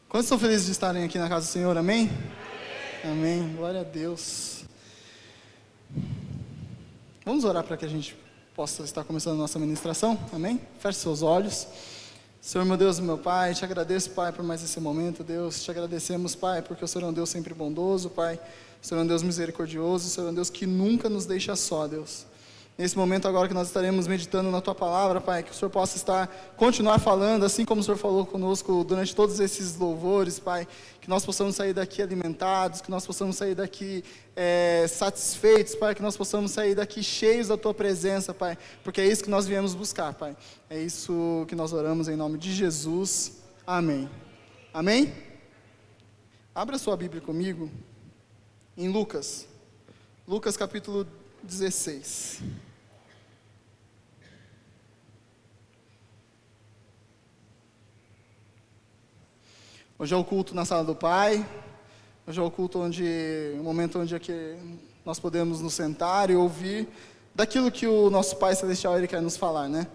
Quantos estão felizes de estarem aqui na casa do Senhor? Amém? Amém. Glória a Deus. Vamos orar para que a gente possa estar começando a nossa ministração? Amém? Feche seus olhos. Senhor, meu Deus e meu Pai, te agradeço, Pai, por mais esse momento, Deus. Te agradecemos, Pai, porque o Senhor é um Deus sempre bondoso, Pai. O Senhor é um Deus misericordioso, o Senhor é um Deus que nunca nos deixa só, Deus. Nesse momento agora que nós estaremos meditando na Tua Palavra, Pai, que o Senhor possa continuar falando, assim como o Senhor falou conosco durante todos esses louvores, Pai, que nós possamos sair daqui alimentados, que nós possamos sair daqui satisfeitos, Pai, que nós possamos sair daqui cheios da Tua presença, Pai, porque é isso que nós viemos buscar, Pai. É isso que nós oramos em nome de Jesus. Amém. Amém? Abra sua Bíblia comigo em Lucas capítulo 16. Hoje é o culto na sala do Pai. Hoje é o culto o momento onde nós podemos nos sentar e ouvir daquilo que o nosso Pai Celestial Ele quer nos falar, né?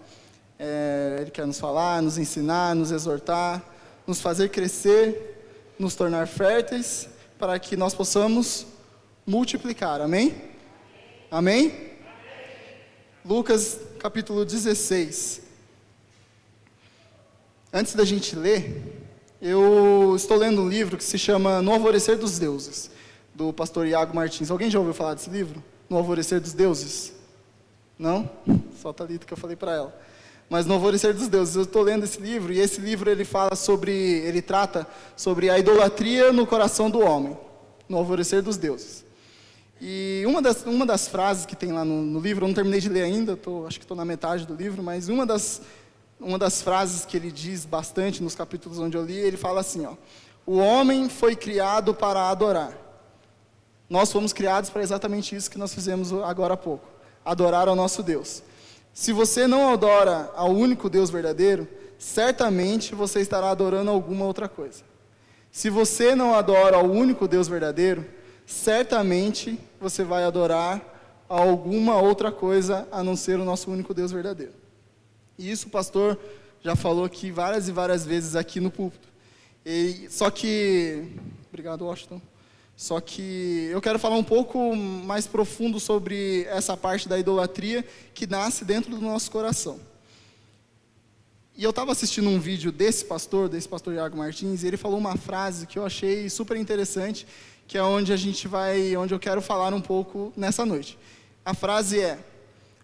Ele quer nos falar, nos ensinar, nos exortar, nos fazer crescer, nos tornar férteis, para que nós possamos multiplicar. Amém? Amém? Lucas capítulo 16. Antes da gente ler, eu estou lendo um livro que se chama No Alvorecer dos Deuses, do pastor Iago Martins. Alguém já ouviu falar desse livro? No Alvorecer dos Deuses? Não? Só a Thalita que eu falei para ela. Mas No Alvorecer dos Deuses, eu estou lendo esse livro, e esse livro ele trata sobre a idolatria no coração do homem, no Alvorecer dos Deuses. E uma das frases que tem lá no livro, eu não terminei de ler ainda, acho que estou na metade do livro, mas uma das frases que ele diz bastante nos capítulos onde eu li, ele fala assim, ó: o homem foi criado para adorar. Nós fomos criados para exatamente isso que nós fizemos agora há pouco, adorar ao nosso Deus. Se você não adora ao único Deus verdadeiro, certamente você estará adorando alguma outra coisa. Se você não adora ao único Deus verdadeiro, certamente você vai adorar a alguma outra coisa a não ser o nosso único Deus verdadeiro. E isso o pastor já falou aqui várias e várias vezes aqui no púlpito. Obrigado, Washington. Só que eu quero falar um pouco mais profundo sobre essa parte da idolatria que nasce dentro do nosso coração. E eu estava assistindo um vídeo desse pastor Iago Martins, e ele falou uma frase que eu achei super interessante, que é onde eu quero falar um pouco nessa noite. A frase é: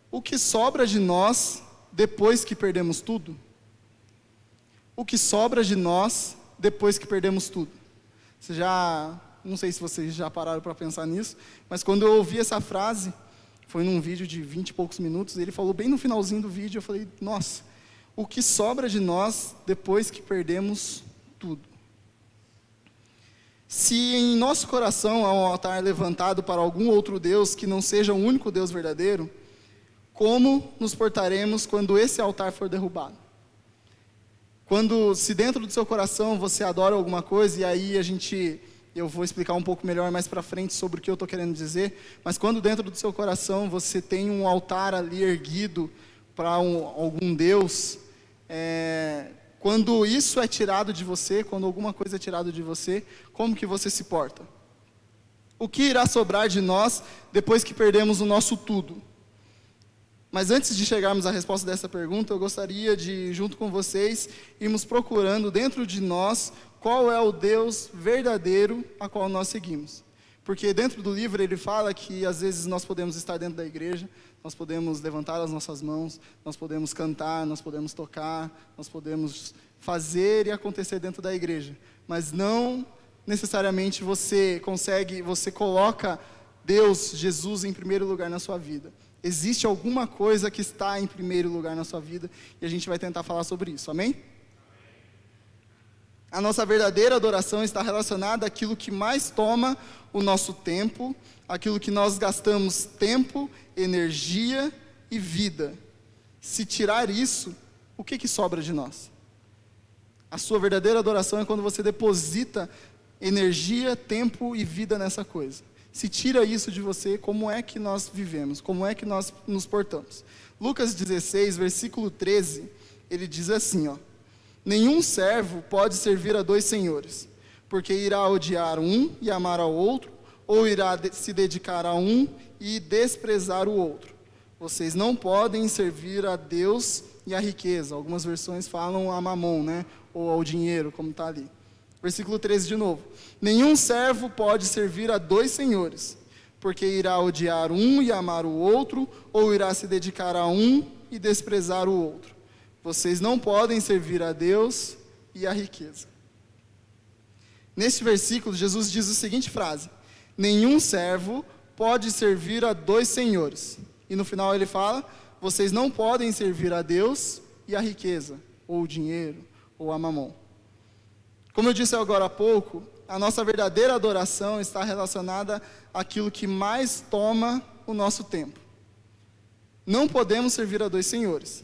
o que sobra de nós depois que perdemos tudo? O que sobra de nós depois que perdemos tudo? Não sei se vocês já pararam para pensar nisso, mas quando eu ouvi essa frase, foi num vídeo de 20 e poucos minutos, e ele falou bem no finalzinho do vídeo, eu falei, nossa, o que sobra de nós depois que perdemos tudo? Se em nosso coração há um altar levantado para algum outro Deus que não seja o único Deus verdadeiro, como nos portaremos quando esse altar for derrubado? Se dentro do seu coração você adora alguma coisa, e aí eu vou explicar um pouco melhor mais para frente sobre o que eu estou querendo dizer, mas quando dentro do seu coração você tem um altar ali erguido para algum Deus, quando isso é tirado de você, quando alguma coisa é tirada de você, como que você se porta? O que irá sobrar de nós depois que perdemos o nosso tudo? Mas antes de chegarmos à resposta dessa pergunta, eu gostaria de, junto com vocês, irmos procurando dentro de nós qual é o Deus verdadeiro a qual nós seguimos. Porque dentro do livro ele fala que às vezes nós podemos estar dentro da igreja, nós podemos levantar as nossas mãos, nós podemos cantar, nós podemos tocar, nós podemos fazer e acontecer dentro da igreja. Mas não necessariamente você coloca Deus, Jesus, em primeiro lugar na sua vida. Existe alguma coisa que está em primeiro lugar na sua vida, e a gente vai tentar falar sobre isso, amém? A nossa verdadeira adoração está relacionada àquilo que mais toma o nosso tempo, aquilo que nós gastamos tempo, energia e vida. Se tirar isso, o que sobra de nós? A sua verdadeira adoração é quando você deposita energia, tempo e vida nessa coisa. Se tira isso de você, como é que nós vivemos? Como é que nós nos portamos? Lucas 16, versículo 13, ele diz assim, ó: Nenhum servo pode servir a dois senhores, porque irá odiar um e amar ao outro, ou irá se dedicar a um e desprezar o outro. Vocês não podem servir a Deus e a riqueza. Algumas versões falam a mamon, né? Ou ao dinheiro, como está ali. Versículo 13 de novo. Nenhum servo pode servir a dois senhores, porque irá odiar um e amar o outro, ou irá se dedicar a um e desprezar o outro. Vocês não podem servir a Deus e a riqueza. Neste versículo, Jesus diz a seguinte frase: nenhum servo pode servir a dois senhores. E no final ele fala: vocês não podem servir a Deus e a riqueza, ou o dinheiro, ou a mamon. Como eu disse agora há pouco, a nossa verdadeira adoração está relacionada àquilo que mais toma o nosso tempo. Não podemos servir a dois senhores.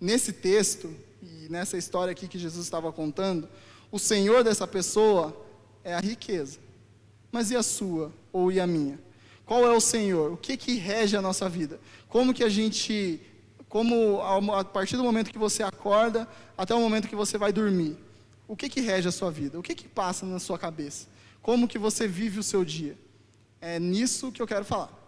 Nesse texto, e nessa história aqui que Jesus estava contando, o senhor dessa pessoa é a riqueza. Mas e a sua, ou e a minha? Qual é o senhor? O que rege a nossa vida? Como que a gente, a partir do momento que você acorda, até o momento que você vai dormir, o que rege a sua vida? O que passa na sua cabeça? Como que você vive o seu dia? É nisso que eu quero falar.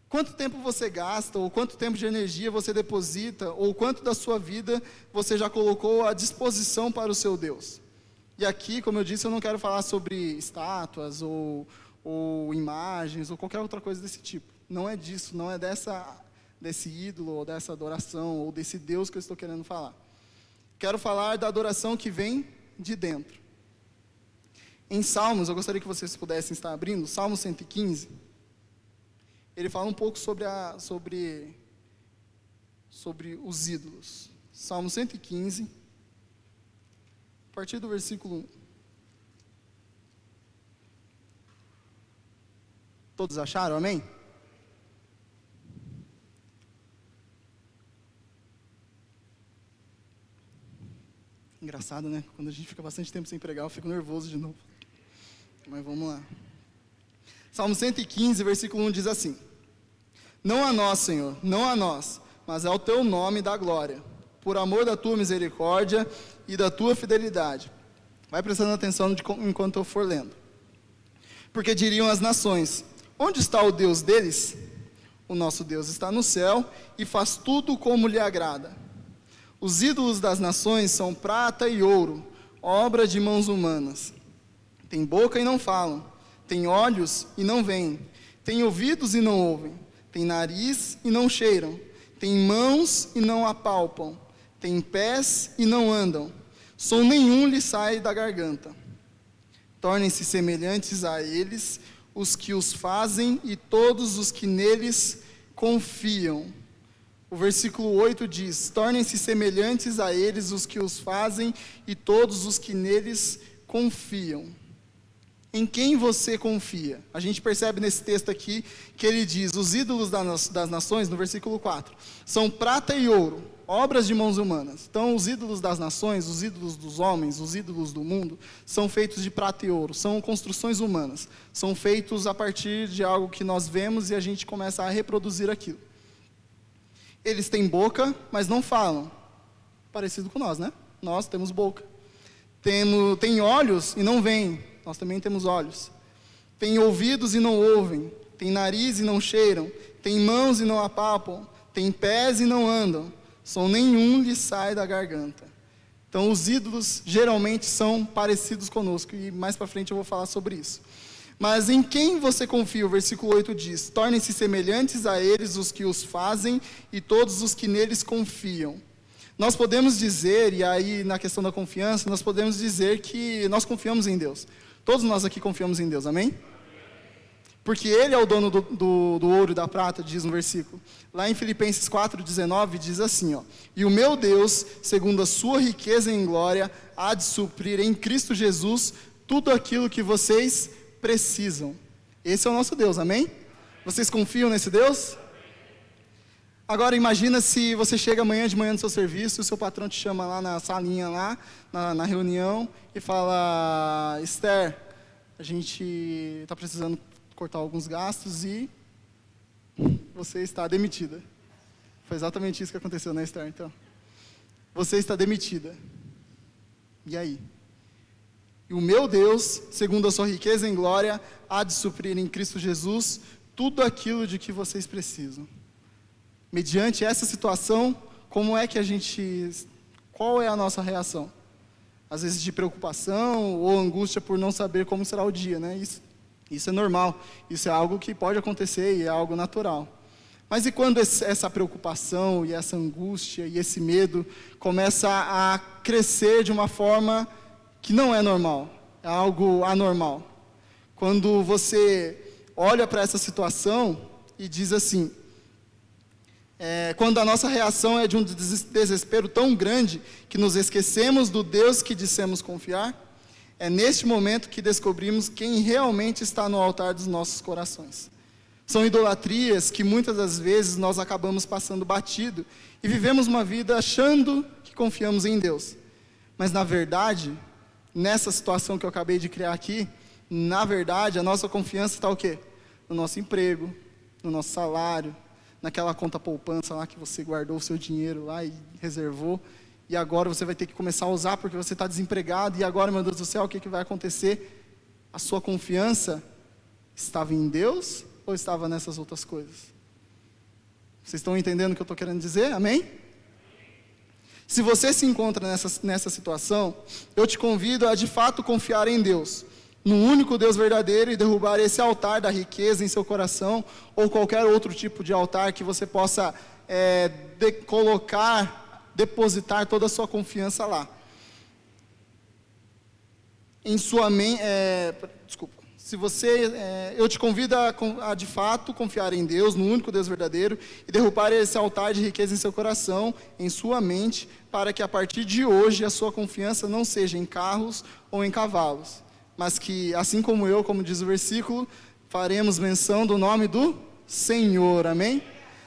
Quanto tempo você gasta, ou quanto tempo de energia você deposita, ou quanto da sua vida você já colocou à disposição para o seu Deus? E aqui, como eu disse, eu não quero falar sobre estátuas, ou imagens, ou qualquer outra coisa desse tipo. Não é disso, não é desse ídolo, ou dessa adoração, ou desse Deus que eu estou querendo falar. Quero falar da adoração que vem de dentro. Em Salmos, eu gostaria que vocês pudessem estar abrindo, Salmo 115, ele fala um pouco sobre os ídolos. Salmo 115, a partir do versículo 1. Todos acharam, amém? Engraçado, né? Quando a gente fica bastante tempo sem pregar, eu fico nervoso de novo. Mas vamos lá. Salmo 115, versículo 1 diz assim: não a nós, Senhor, não a nós, mas ao teu nome dá glória, por amor da tua misericórdia e da tua fidelidade. Vai prestando atenção enquanto eu for lendo. Porque diriam as nações: onde está o Deus deles? O nosso Deus está no céu e faz tudo como lhe agrada. Os ídolos das nações são prata e ouro, obra de mãos humanas. Têm boca e não falam, têm olhos e não veem, têm ouvidos e não ouvem, têm nariz e não cheiram, têm mãos e não apalpam, têm pés e não andam, som nenhum lhe sai da garganta. Tornem-se semelhantes a eles os que os fazem e todos os que neles confiam. O versículo 8 diz: tornem-se semelhantes a eles os que os fazem e todos os que neles confiam. Em quem você confia? A gente percebe nesse texto aqui que ele diz: os ídolos das nações, no versículo 4, são prata e ouro, obras de mãos humanas. Então, os ídolos das nações, os ídolos dos homens, os ídolos do mundo, são feitos de prata e ouro, são construções humanas, são feitos a partir de algo que nós vemos e a gente começa a reproduzir aquilo. Eles têm boca, mas não falam. Parecido com nós, né? Nós temos boca. Tem olhos e não veem. Nós também temos olhos. Tem ouvidos e não ouvem. Tem nariz e não cheiram. Tem mãos e não apalpam. Tem pés e não andam. Som nenhum lhe sai da garganta. Então, os ídolos geralmente são parecidos conosco. E mais para frente eu vou falar sobre isso. Mas em quem você confia? O versículo 8 diz: tornem-se semelhantes a eles os que os fazem e todos os que neles confiam. Nós podemos dizer, e aí na questão da confiança, nós podemos dizer que nós confiamos em Deus. Todos nós aqui confiamos em Deus, amém? Porque Ele é o dono do ouro e da prata, diz no versículo. Lá em Filipenses 4,19 diz assim, ó: e o meu Deus, segundo a sua riqueza em glória, há de suprir em Cristo Jesus tudo aquilo que vocês precisam. Esse é o nosso Deus, amém? Vocês confiam nesse Deus? Agora imagina se você chega amanhã de manhã no seu serviço, e o seu patrão te chama lá na salinha, lá, na reunião, e fala: Esther, a gente está precisando cortar alguns gastos e você está demitida. Foi exatamente isso que aconteceu, né, Esther? Então, você está demitida. E aí? E o meu Deus, segundo a sua riqueza em glória, há de suprir em Cristo Jesus tudo aquilo de que vocês precisam. Mediante essa situação, qual é a nossa reação? Às vezes de preocupação ou angústia por não saber como será o dia, né? Isso é normal, isso é algo que pode acontecer e é algo natural. Mas e quando essa preocupação e essa angústia e esse medo começa a crescer de uma forma que não é normal, é algo anormal? Quando você olha para essa situação e diz assim, quando a nossa reação é de um desespero tão grande que nos esquecemos do Deus que dissemos confiar, é neste momento que descobrimos quem realmente está no altar dos nossos corações. São idolatrias que muitas das vezes nós acabamos passando batido e vivemos uma vida achando que confiamos em Deus. Mas na verdade, nessa situação que eu acabei de criar aqui, na verdade a nossa confiança está o quê? No nosso emprego, no nosso salário, naquela conta poupança lá que você guardou o seu dinheiro lá e reservou, e agora você vai ter que começar a usar porque você está desempregado, e agora, meu Deus do céu, o que vai acontecer? A sua confiança estava em Deus ou estava nessas outras coisas? Vocês estão entendendo o que eu estou querendo dizer? Amém? Se você se encontra nessa situação, eu te convido a de fato confiar em Deus, no único Deus verdadeiro, e derrubar esse altar da riqueza em seu coração, ou qualquer outro tipo de altar que você possa depositar toda a sua confiança lá. Em sua mente, eu te convido a de fato confiar em Deus, no único Deus verdadeiro, e derrubar esse altar de riqueza em seu coração, em sua mente, para que a partir de hoje a sua confiança não seja em carros ou em cavalos, mas que, assim como eu, como diz o versículo, faremos menção do nome do Senhor, amém?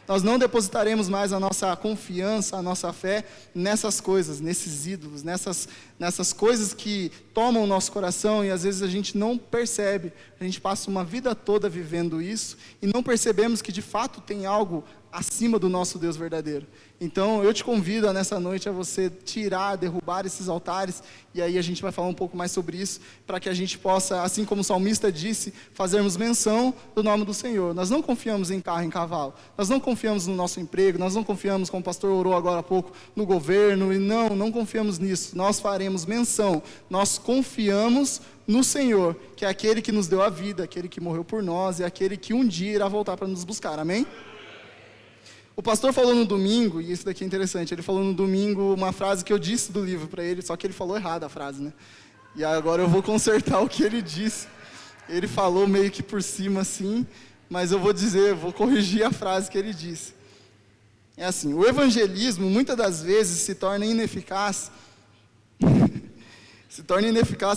Nós não depositaremos mais a nossa confiança, a nossa fé nessas coisas, nesses ídolos, nessas coisas que tomam o nosso coração e às vezes a gente não percebe. A gente passa uma vida toda vivendo isso e não percebemos que de fato tem algo acima do nosso Deus verdadeiro. Então eu te convido nessa noite a você derrubar esses altares, e aí a gente vai falar um pouco mais sobre isso, para que a gente possa, assim como o salmista disse, fazermos menção do nome do Senhor. Nós não confiamos em carro, em cavalo, nós não confiamos no nosso emprego, nós não confiamos, como o pastor orou agora há pouco, no governo, e não confiamos nisso. Nós faremos menção, nós confiamos no Senhor, que é aquele que nos deu a vida, aquele que morreu por nós, e aquele que um dia irá voltar para nos buscar, amém? O pastor falou no domingo, e isso daqui é interessante, ele falou no domingo uma frase que eu disse do livro para ele, só que ele falou errado a frase, né? E agora eu vou consertar o que ele disse. Ele falou meio que por cima assim, mas eu vou corrigir a frase que ele disse. É assim, o evangelismo muitas das vezes se torna ineficaz,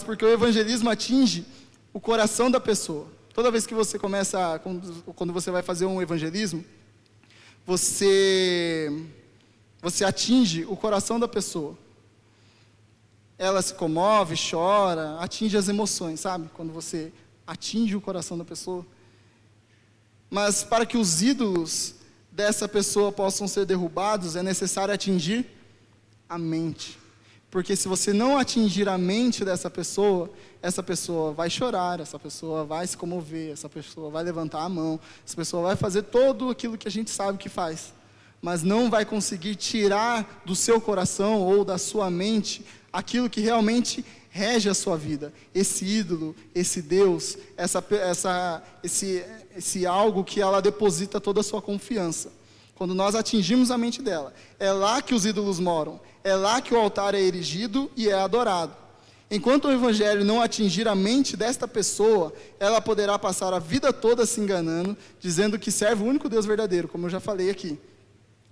porque o evangelismo atinge o coração da pessoa. Toda vez que você quando você vai fazer um evangelismo, você atinge o coração da pessoa. Ela se comove, chora, atinge as emoções, sabe? Quando você atinge o coração da pessoa. Mas para que os ídolos dessa pessoa possam ser derrubados, é necessário atingir a mente. Porque se você não atingir a mente dessa pessoa, essa pessoa vai chorar, essa pessoa vai se comover, essa pessoa vai levantar a mão, essa pessoa vai fazer tudo aquilo que a gente sabe que faz, mas não vai conseguir tirar do seu coração ou da sua mente aquilo que realmente rege a sua vida, esse ídolo, esse Deus, esse algo que ela deposita toda a sua confiança. Quando nós atingimos a mente dela, é lá que os ídolos moram, é lá que o altar é erigido e é adorado. Enquanto o evangelho não atingir a mente desta pessoa, ela poderá passar a vida toda se enganando, dizendo que serve o único Deus verdadeiro, como eu já falei aqui.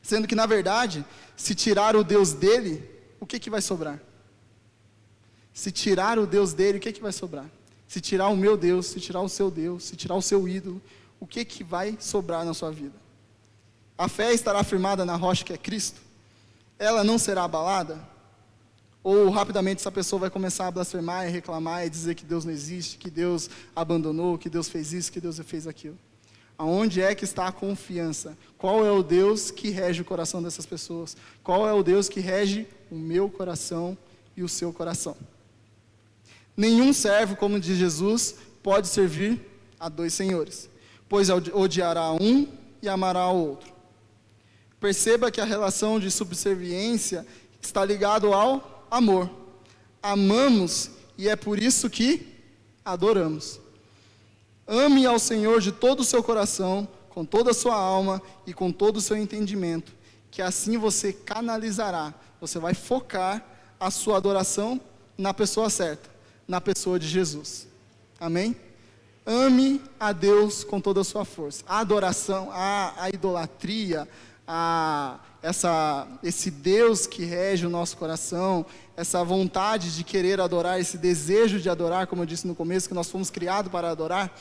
Sendo que, na verdade, se tirar o Deus dele, o que vai sobrar? Se tirar o Deus dele, o que vai sobrar? Se tirar o meu Deus, se tirar o seu Deus, se tirar o seu ídolo, o que vai sobrar na sua vida? A fé estará firmada na rocha que é Cristo? Ela não será abalada? Ou rapidamente essa pessoa vai começar a blasfemar e reclamar e dizer que Deus não existe, que Deus abandonou, que Deus fez isso, que Deus fez aquilo? Aonde é que está a confiança? Qual é o Deus que rege o coração dessas pessoas? Qual é o Deus que rege o meu coração e o seu coração? Nenhum servo, como diz Jesus, pode servir a dois senhores, pois odiará um e amará ao outro. Perceba que a relação de subserviência está ligada ao amor. Amamos e é por isso que adoramos. Ame ao Senhor de todo o seu coração, com toda a sua alma e com todo o seu entendimento, que assim você canalizará, você vai focar a sua adoração na pessoa certa, na pessoa de Jesus. Amém? Ame a Deus com toda a sua força. A adoração, a idolatria, esse Deus que rege o nosso coração, essa vontade de querer adorar, esse desejo de adorar, como eu disse no começo, que nós fomos criados para adorar,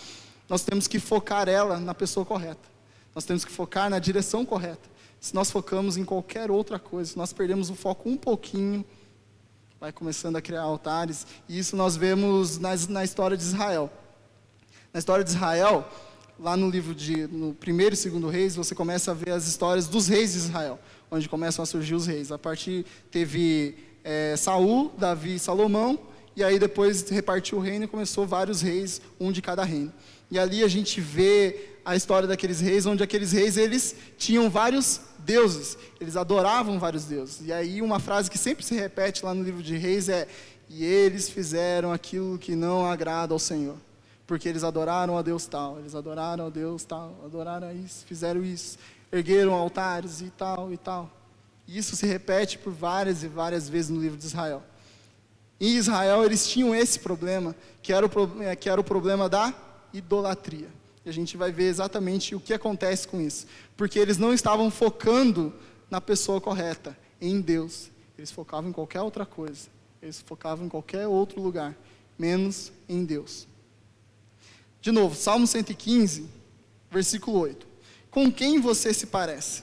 nós temos que focar ela na pessoa correta. Nós temos que focar na direção correta. Se nós focamos em qualquer outra coisa, se nós perdemos o foco um pouquinho, vai começando a criar altares, e isso nós vemos na história de Israel. Na história de Israel, lá no livro no 1º e 2º Reis, você começa a ver as histórias dos reis de Israel, onde começam a surgir os reis. A partir teve Saul, Davi e Salomão, e aí depois repartiu o reino e começou vários reis, um de cada reino. E ali a gente vê a história daqueles reis, onde aqueles reis, eles tinham vários deuses, eles adoravam vários deuses. E aí uma frase que sempre se repete lá no livro de Reis é: e eles fizeram aquilo que não agrada ao Senhor. Porque eles adoraram a Deus tal, eles adoraram a Deus tal, adoraram isso, fizeram isso, ergueram altares e tal e tal. E isso se repete por várias e várias vezes no livro de Israel. Em Israel eles tinham esse problema, que era o problema da idolatria. E a gente vai ver exatamente o que acontece com isso. Porque eles não estavam focando na pessoa correta, em Deus. Eles focavam em qualquer outra coisa. Eles focavam em qualquer outro lugar, menos em Deus. De novo, Salmo 115, versículo 8. Com quem você se parece?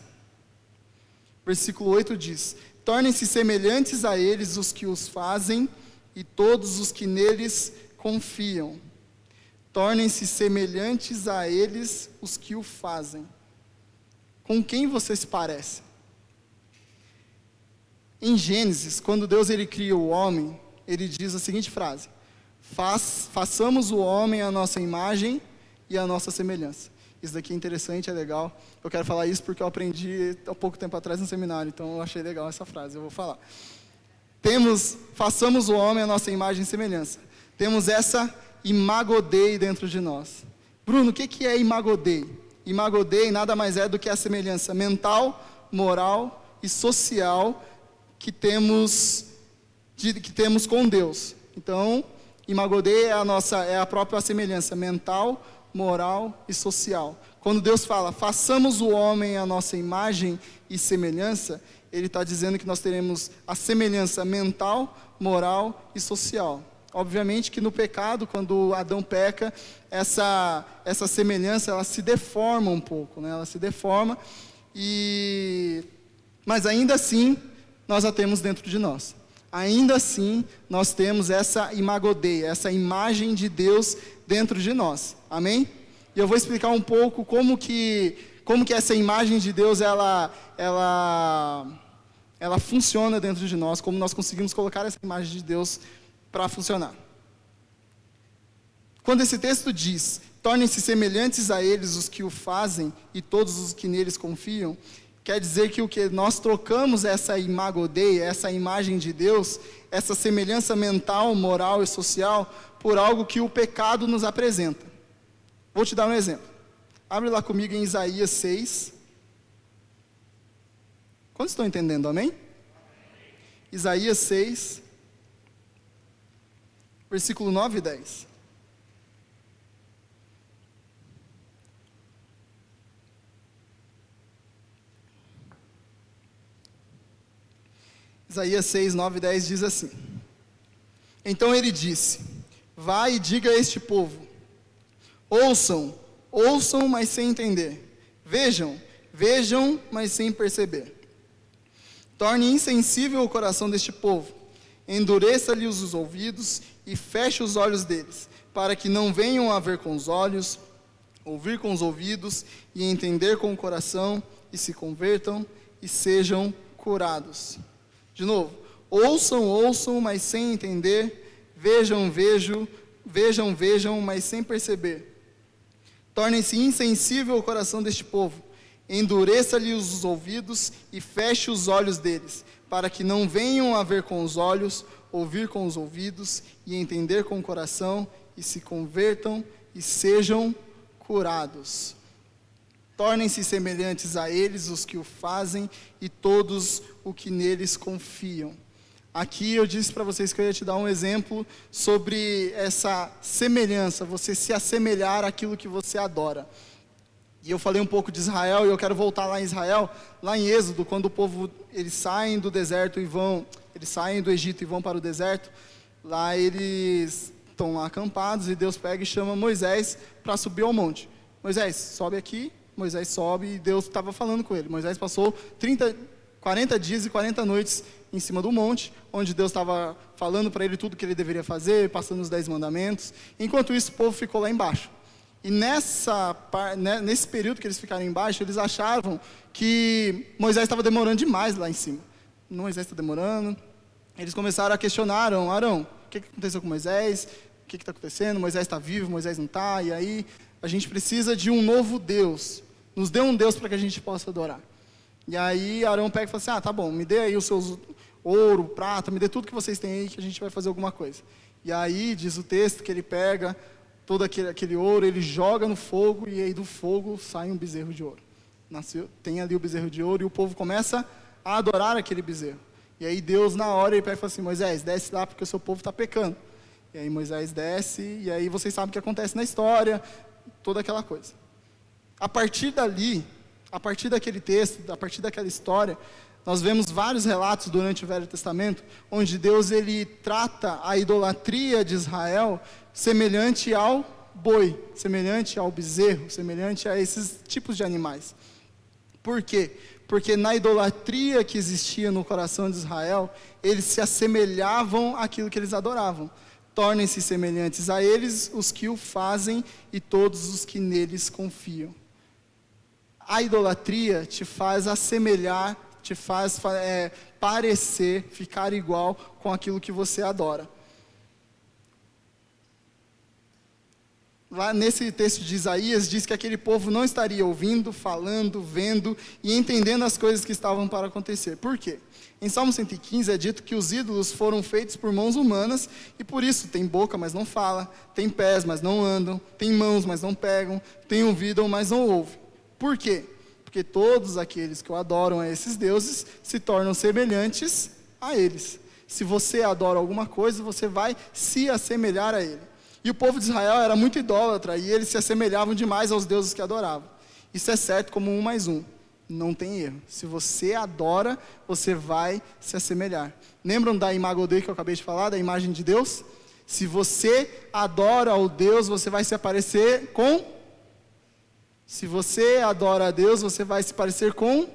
Versículo 8 diz: tornem-se semelhantes a eles os que os fazem e todos os que neles confiam. Tornem-se semelhantes a eles os que o fazem. Com quem você se parece? Em Gênesis, quando Deus ele cria o homem, ele diz a seguinte frase: façamos o homem à nossa imagem e à nossa semelhança. Isso daqui é interessante, é legal. Eu quero falar isso porque eu aprendi há pouco tempo atrás no seminário, então eu achei legal essa frase, eu vou falar. Façamos o homem à nossa imagem e semelhança. Temos essa imago Dei dentro de nós. Bruno, o que é imago Dei? Imago Dei nada mais é do que a semelhança mental, moral e social que temos com Deus. Então, imago Dei é a própria semelhança mental, moral e social. Quando Deus fala, façamos o homem à nossa imagem e semelhança, Ele está dizendo que nós teremos a semelhança mental, moral e social. Obviamente que no pecado, quando Adão peca, essa semelhança, ela se deforma um pouco, né? Ela se deforma, mas ainda assim, nós a temos dentro de nós. Ainda assim, nós temos essa imago Dei, essa imagem de Deus dentro de nós. Amém? E eu vou explicar um pouco como que essa imagem de Deus, ela funciona dentro de nós, como nós conseguimos colocar essa imagem de Deus para funcionar. Quando esse texto diz, tornem-se semelhantes a eles os que o fazem e todos os que neles confiam, quer dizer que nós trocamos essa imago Dei, essa imagem de Deus, essa semelhança mental, moral e social, por algo que o pecado nos apresenta. Vou te dar um exemplo. Abre lá comigo em Isaías 6. Quantos estão entendendo, amém? Isaías 6, versículo 9 e 10. Isaías 6, 9 e 10 diz assim: então ele disse, vai e diga a este povo, ouçam, mas sem entender, vejam, mas sem perceber. Torne insensível o coração deste povo, endureça-lhes os ouvidos e feche os olhos deles, para que não venham a ver com os olhos, ouvir com os ouvidos e entender com o coração, e se convertam e sejam curados. De novo, ouçam, mas sem entender, vejam, mas sem perceber. Tornem-se insensível o coração deste povo, endureça-lhe os ouvidos e feche os olhos deles, para que não venham a ver com os olhos, ouvir com os ouvidos e entender com o coração, e se convertam e sejam curados. Tornem-se semelhantes a eles os que o fazem e todos os que neles confiam. Aqui eu disse para vocês que eu ia te dar um exemplo sobre essa semelhança, você se assemelhar àquilo que você adora. E eu falei um pouco de Israel, e eu quero voltar lá em Israel, lá em Êxodo, quando o povo, eles saem do deserto e eles saem do Egito e vão para o deserto, lá eles estão lá acampados, e Deus pega e chama Moisés para subir ao monte. Moisés, sobe aqui. Moisés sobe, e Deus estava falando com ele. Moisés passou 40 dias e 40 noites em cima do monte, onde Deus estava falando para ele tudo que ele deveria fazer, passando os 10 mandamentos. Enquanto isso, o povo ficou lá embaixo. E nesse período que eles ficaram embaixo, eles achavam que Moisés estava demorando demais lá em cima. Moisés está demorando. Eles começaram a questionar Arão, o que aconteceu com Moisés? O que está acontecendo? Moisés está vivo, Moisés não está, e aí a gente precisa de um novo Deus. Nos dê um Deus para que a gente possa adorar. E aí Arão pega e fala assim, tá bom, me dê aí os seus ouro, prata, me dê tudo que vocês têm aí que a gente vai fazer alguma coisa. E aí diz o texto que ele pega todo aquele ouro, ele joga no fogo, e aí do fogo sai um bezerro de ouro. Tem ali o bezerro de ouro, e o povo começa a adorar aquele bezerro. E aí Deus na hora ele pega e fala assim, Moisés, desce lá porque o seu povo está pecando. E aí Moisés desce, e aí vocês sabem o que acontece na história, toda aquela coisa. A partir dali, a partir daquele texto, a partir daquela história, nós vemos vários relatos durante o Velho Testamento, onde Deus ele trata a idolatria de Israel semelhante ao boi, semelhante ao bezerro, semelhante a esses tipos de animais. Por quê? Porque na idolatria que existia no coração de Israel, eles se assemelhavam àquilo que eles adoravam. Tornem-se semelhantes a eles os que o fazem e todos os que neles confiam. A idolatria te faz assemelhar, te faz parecer, ficar igual com aquilo que você adora. Lá nesse texto de Isaías, diz que aquele povo não estaria ouvindo, falando, vendo e entendendo as coisas que estavam para acontecer. Por quê? Em Salmo 115 é dito que os ídolos foram feitos por mãos humanas, e por isso tem boca, mas não fala, tem pés, mas não andam, tem mãos, mas não pegam, tem ouvido, mas não ouve. Por quê? Porque todos aqueles que o adoram a esses deuses se tornam semelhantes a eles. Se você adora alguma coisa, você vai se assemelhar a ele. E o povo de Israel era muito idólatra, e eles se assemelhavam demais aos deuses que adoravam. Isso é certo como 1 mais 1. Não tem erro. Se você adora, você vai se assemelhar. Lembram da Imago Dei que eu acabei de falar, da imagem de Deus? Se você adora ao Deus, você vai se parecer com... Se você adora a Deus, você vai se parecer com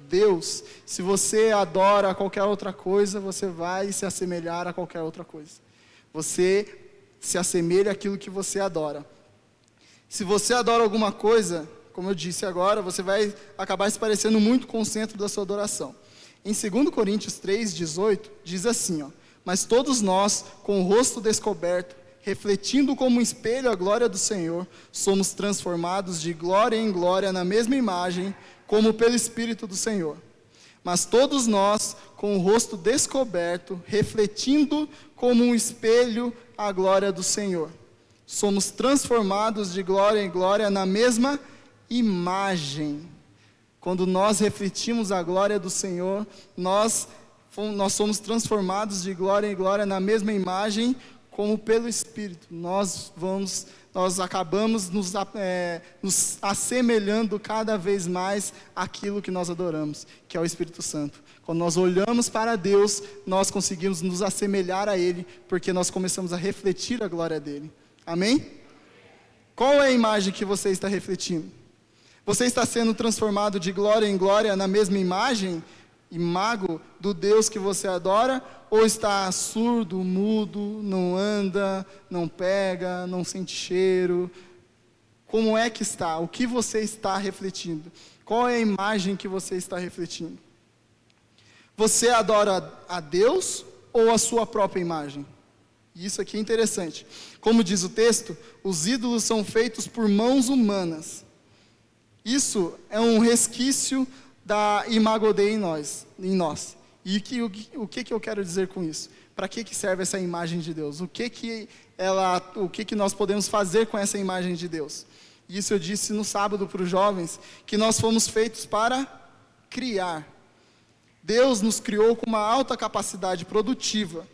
Deus. Se você adora qualquer outra coisa, você vai se assemelhar a qualquer outra coisa. Você se assemelha àquilo que você adora. Se você adora alguma coisa, como eu disse agora, você vai acabar se parecendo muito com o centro da sua adoração. Em 2 Coríntios 3:18, diz assim, mas todos nós, com o rosto descoberto, refletindo como um espelho a glória do Senhor, somos transformados de glória em glória na mesma imagem, como pelo Espírito do Senhor. Mas todos nós, com o rosto descoberto, refletindo como um espelho a glória do Senhor, somos transformados de glória em glória na mesma imagem. Quando nós refletimos a glória do Senhor, nós somos transformados de glória em glória na mesma imagem, como pelo Espírito. Nós acabamos nos assemelhando cada vez mais àquilo que nós adoramos, que é o Espírito Santo. Quando nós olhamos para Deus, nós conseguimos nos assemelhar a Ele, porque nós começamos a refletir a glória dele. Amém? Qual é a imagem que você está refletindo? Você está sendo transformado de glória em glória na mesma imagem, imago do Deus que você adora, ou está surdo, mudo, não anda, não pega, não sente cheiro, Como é que está? O que você está refletindo? Qual é a imagem que você está refletindo? Você adora a Deus ou a sua própria imagem? Isso aqui é interessante. Como diz o texto, os ídolos são feitos por mãos humanas. Isso é um resquício da imago Dei em nós. E o que eu quero dizer com isso? Para que serve essa imagem de Deus? O que nós podemos fazer com essa imagem de Deus? Isso eu disse no sábado para os jovens, que nós fomos feitos para criar. Deus nos criou com uma alta capacidade produtiva,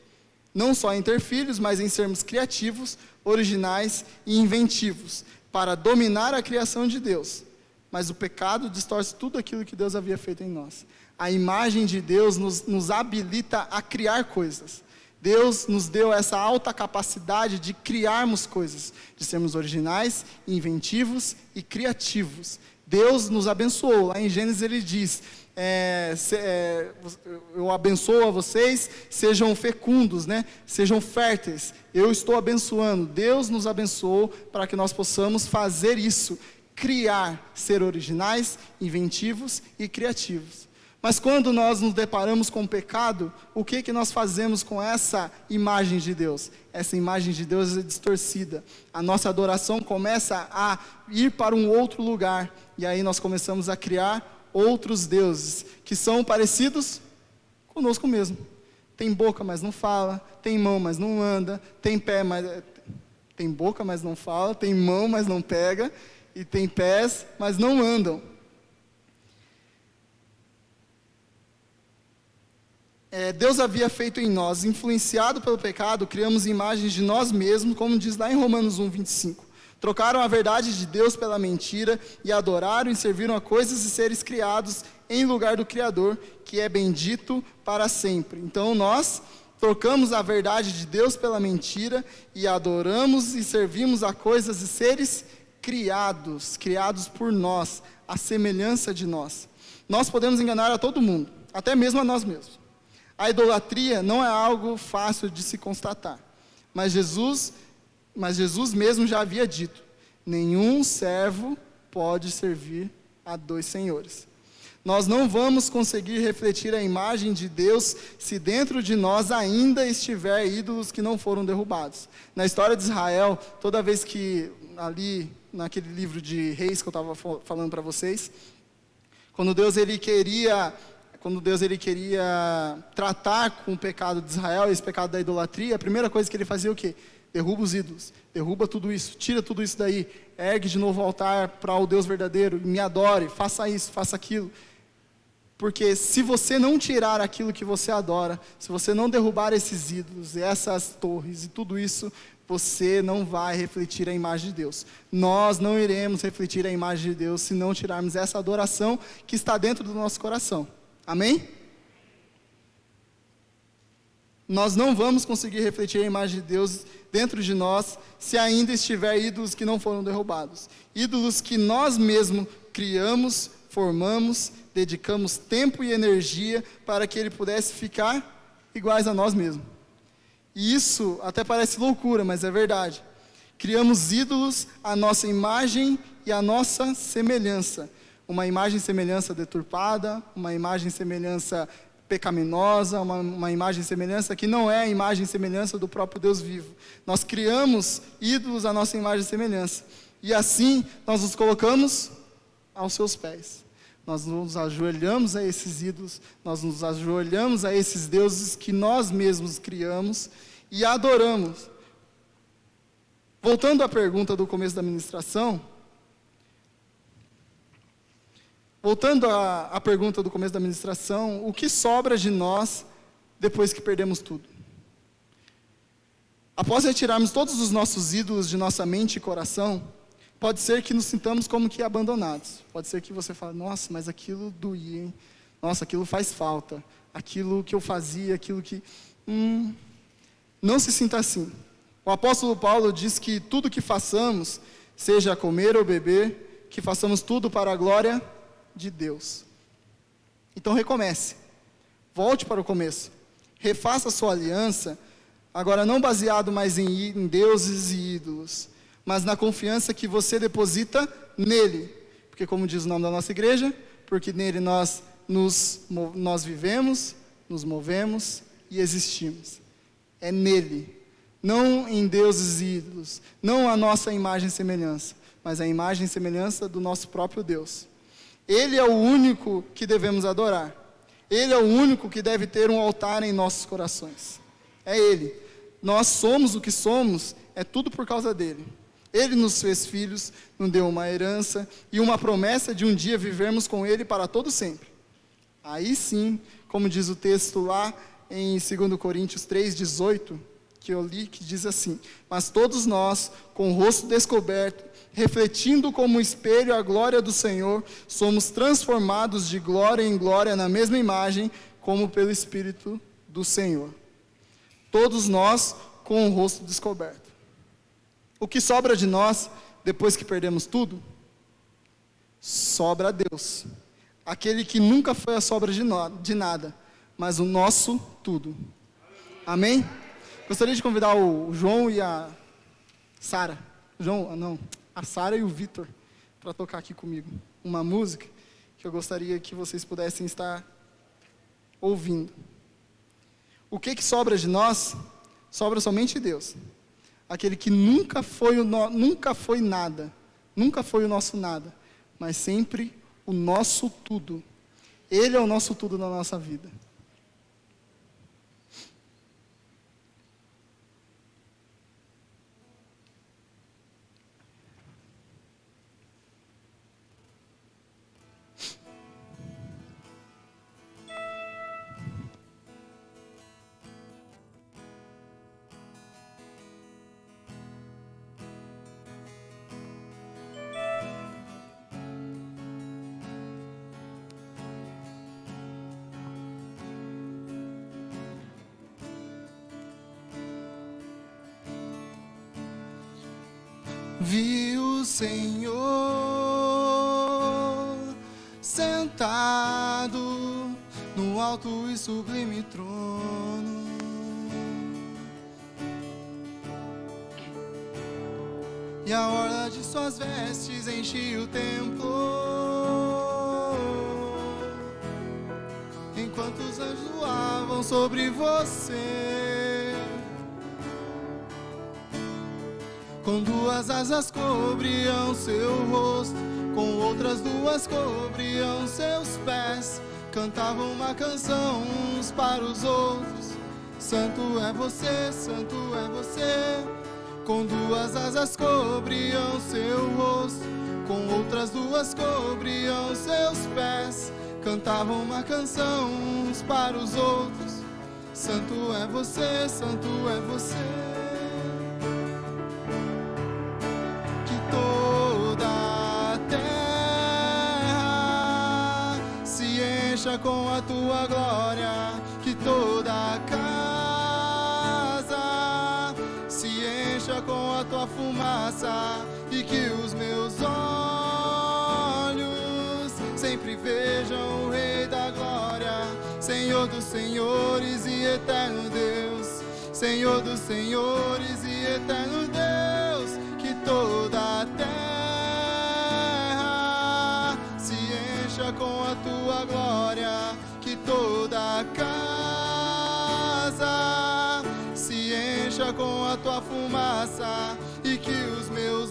não só em ter filhos, mas em sermos criativos, originais e inventivos, para dominar a criação de Deus. Mas o pecado distorce tudo aquilo que Deus havia feito em nós. A imagem de Deus nos habilita a criar coisas. Deus nos deu essa alta capacidade de criarmos coisas, de sermos originais, inventivos e criativos. Deus nos abençoou. Lá em Gênesis ele diz, eu abençoo a vocês, sejam fecundos, né? Sejam férteis. Eu estou abençoando. Deus nos abençoou para que nós possamos fazer isso, criar, ser originais, inventivos e criativos. Mas quando nós nos deparamos com o pecado, o que nós fazemos com essa imagem de Deus? Essa imagem de Deus é distorcida. A nossa adoração começa a ir para um outro lugar. E aí nós começamos a criar outros deuses, que são parecidos conosco mesmo. Tem boca, mas não fala. Tem mão, mas não anda. Tem pé, mas... Tem boca, mas não fala. Tem mão, mas não pega. E tem pés, mas não andam. Deus havia feito em nós, influenciado pelo pecado, criamos imagens de nós mesmos, como diz lá em Romanos 1:25. Trocaram a verdade de Deus pela mentira e adoraram e serviram a coisas e seres criados em lugar do Criador, que é bendito para sempre. Então nós trocamos a verdade de Deus pela mentira e adoramos e servimos a coisas e seres criados por nós, a semelhança de nós. Nós podemos enganar a todo mundo, até mesmo a nós mesmos. A idolatria não é algo fácil de se constatar, mas Jesus mesmo já havia dito, nenhum servo pode servir a dois senhores. Nós não vamos conseguir refletir a imagem de Deus se dentro de nós ainda estiver ídolos que não foram derrubados. Na história de Israel, toda vez que ali naquele livro de Reis que eu estava falando para vocês, quando Deus ele queria tratar com o pecado de Israel, esse pecado da idolatria, a primeira coisa que ele fazia é o quê? Derruba os ídolos, derruba tudo isso, tira tudo isso daí, ergue de novo o altar para o Deus verdadeiro, me adore, faça isso, faça aquilo. Porque se você não tirar aquilo que você adora, se você não derrubar esses ídolos, essas torres e tudo isso, você não vai refletir a imagem de Deus. Nós não iremos refletir a imagem de Deus se não tirarmos essa adoração que está dentro do nosso coração. Amém? Nós não vamos conseguir refletir a imagem de Deus dentro de nós se ainda estiver ídolos que não foram derrubados. Ídolos que nós mesmos criamos, formamos, dedicamos tempo e energia para que ele pudesse ficar iguais a nós mesmos. E isso até parece loucura, mas é verdade. Criamos ídolos à nossa imagem e à nossa semelhança. Uma imagem e semelhança deturpada, uma imagem e semelhança pecaminosa, uma imagem e semelhança que não é a imagem e semelhança do próprio Deus vivo. Nós criamos ídolos à nossa imagem e semelhança. E assim, nós nos colocamos aos seus pés. Nós nos ajoelhamos a esses ídolos, nós nos ajoelhamos a esses deuses que nós mesmos criamos e adoramos. Voltando à pergunta do começo da ministração, o que sobra de nós depois que perdemos tudo? Após retirarmos todos os nossos ídolos de nossa mente e coração, pode ser que nos sintamos como que abandonados. Pode ser que você fale, nossa, mas aquilo doía, hein? Nossa, aquilo faz falta. Aquilo que eu fazia, aquilo que... Não se sinta assim. O apóstolo Paulo diz que tudo que façamos, seja comer ou beber, que façamos tudo para a glória de Deus. Então recomece. Volte para o começo. Refaça a sua aliança, agora não baseado mais em deuses e ídolos, mas na confiança que você deposita nele. Porque como diz o nome da nossa igreja, porque nele nós vivemos, nos movemos e existimos. É nele, não em deuses e ídolos, não a nossa imagem e semelhança, mas a imagem e semelhança do nosso próprio Deus. Ele é o único que devemos adorar. Ele é o único que deve ter um altar em nossos corações. É Ele. Nós somos o que somos, é tudo por causa dele. Ele nos fez filhos, nos deu uma herança e uma promessa de um dia vivermos com Ele para todo sempre. Aí sim, como diz o texto lá em 2 Coríntios 3,18, que eu li, que diz assim: mas todos nós, com o rosto descoberto, refletindo como espelho a glória do Senhor, somos transformados de glória em glória na mesma imagem, como pelo Espírito do Senhor. Todos nós com o rosto descoberto. O que sobra de nós, depois que perdemos tudo? Sobra a Deus. Aquele que nunca foi a sobra de nada, mas o nosso tudo. Amém? Gostaria de convidar o João e a Sara. A Sara e o Vitor, para tocar aqui comigo uma música que eu gostaria que vocês pudessem estar ouvindo. O que sobra de nós? Sobra somente Deus. Aquele que nunca foi nada, nunca foi o nosso nada, mas sempre o nosso tudo. Ele é o nosso tudo na nossa vida. Vi o Senhor sentado no alto e sublime trono, e a orla de suas vestes enchia o templo, enquanto os anjos voavam sobre você. Com duas asas cobriam seu rosto, com outras duas cobriam seus pés. Cantavam uma canção uns para os outros: Santo é você, Santo é você. Com duas asas cobriam seu rosto, com outras duas cobriam seus pés. Cantavam uma canção uns para os outros: Santo é você, Santo é você. Com a tua glória, que toda a casa se encha com a tua fumaça, e que os meus olhos sempre vejam o Rei da glória, Senhor dos senhores e eterno Deus, Senhor dos senhores e eterno Deus. Que toda a terra se encha com a tua glória, que toda a casa se encha com a tua fumaça, e que os meus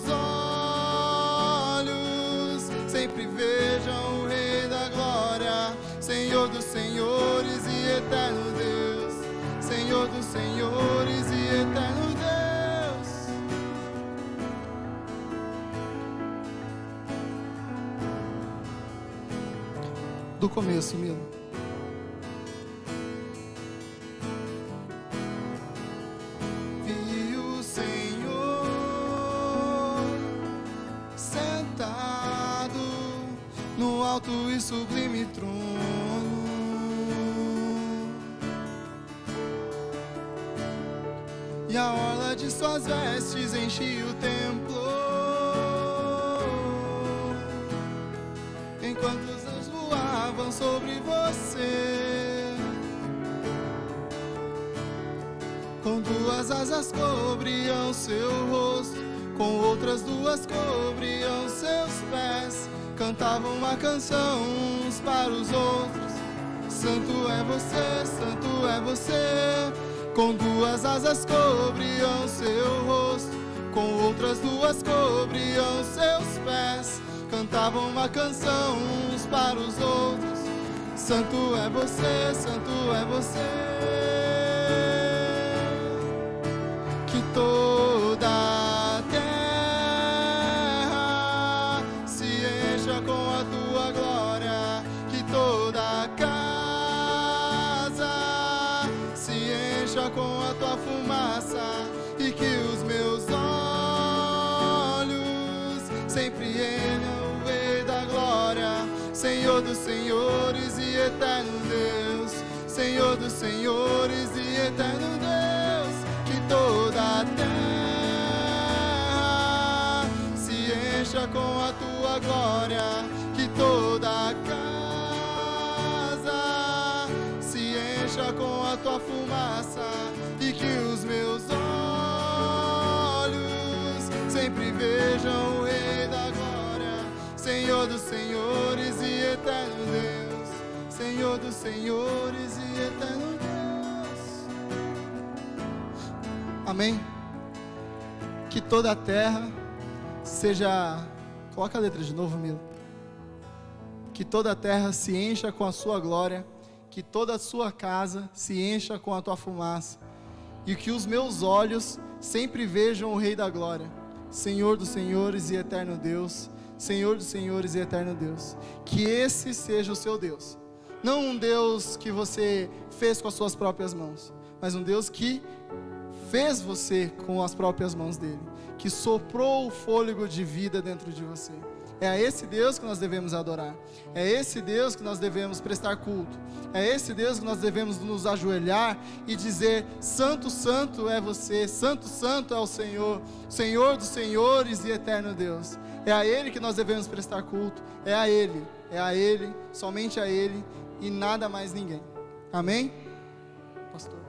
olhos sempre vejam o Rei da glória, Senhor dos senhores e eterno Deus, Senhor dos senhores e eterno Deus. Do começo mesmo. Vi o Senhor sentado no alto e sublime trono, e a orla de suas vestes enchia o templo, enquanto os anjos voavam sobre você. Com duas asas cobriam seu rosto, com outras duas cobriam seus pés, cantavam uma canção uns para os outros. Santo é você, santo é você. Com duas asas cobriam seu rosto, com outras duas cobriam seus pés, cantavam uma canção uns para os outros. Santo é você, santo é você. Que toda a terra se encha com a tua glória, que toda a casa se encha com a tua fumaça, e que os meus olhos sempre olham o Rei da glória, Senhor dos senhores e eterno Deus, Senhor dos senhores e eterno Deus. Que toda a terra se encha com a tua glória, que toda a casa se encha com a tua fumaça, e que os meus olhos sempre vejam o Rei da glória, Senhor dos senhores e eterno Deus, Senhor dos senhores e eterno Deus. Amém? Que toda a terra seja... Coloca a letra de novo, Milo. Que toda a terra se encha com a sua glória, que toda a sua casa se encha com a tua fumaça, e que os meus olhos sempre vejam o Rei da glória, Senhor dos senhores e eterno Deus, Senhor dos senhores e eterno Deus. Que esse seja o seu Deus, não um Deus que você fez com as suas próprias mãos, mas um Deus que fez você com as próprias mãos dele, que soprou o fôlego de vida dentro de você. É a esse Deus que nós devemos adorar, é esse Deus que nós devemos prestar culto, é esse Deus que nós devemos nos ajoelhar e dizer: santo, santo é você, santo, santo é o Senhor, Senhor dos senhores e eterno Deus. É a Ele que nós devemos prestar culto, é a Ele, somente a Ele e nada mais ninguém. Amém? Pastor.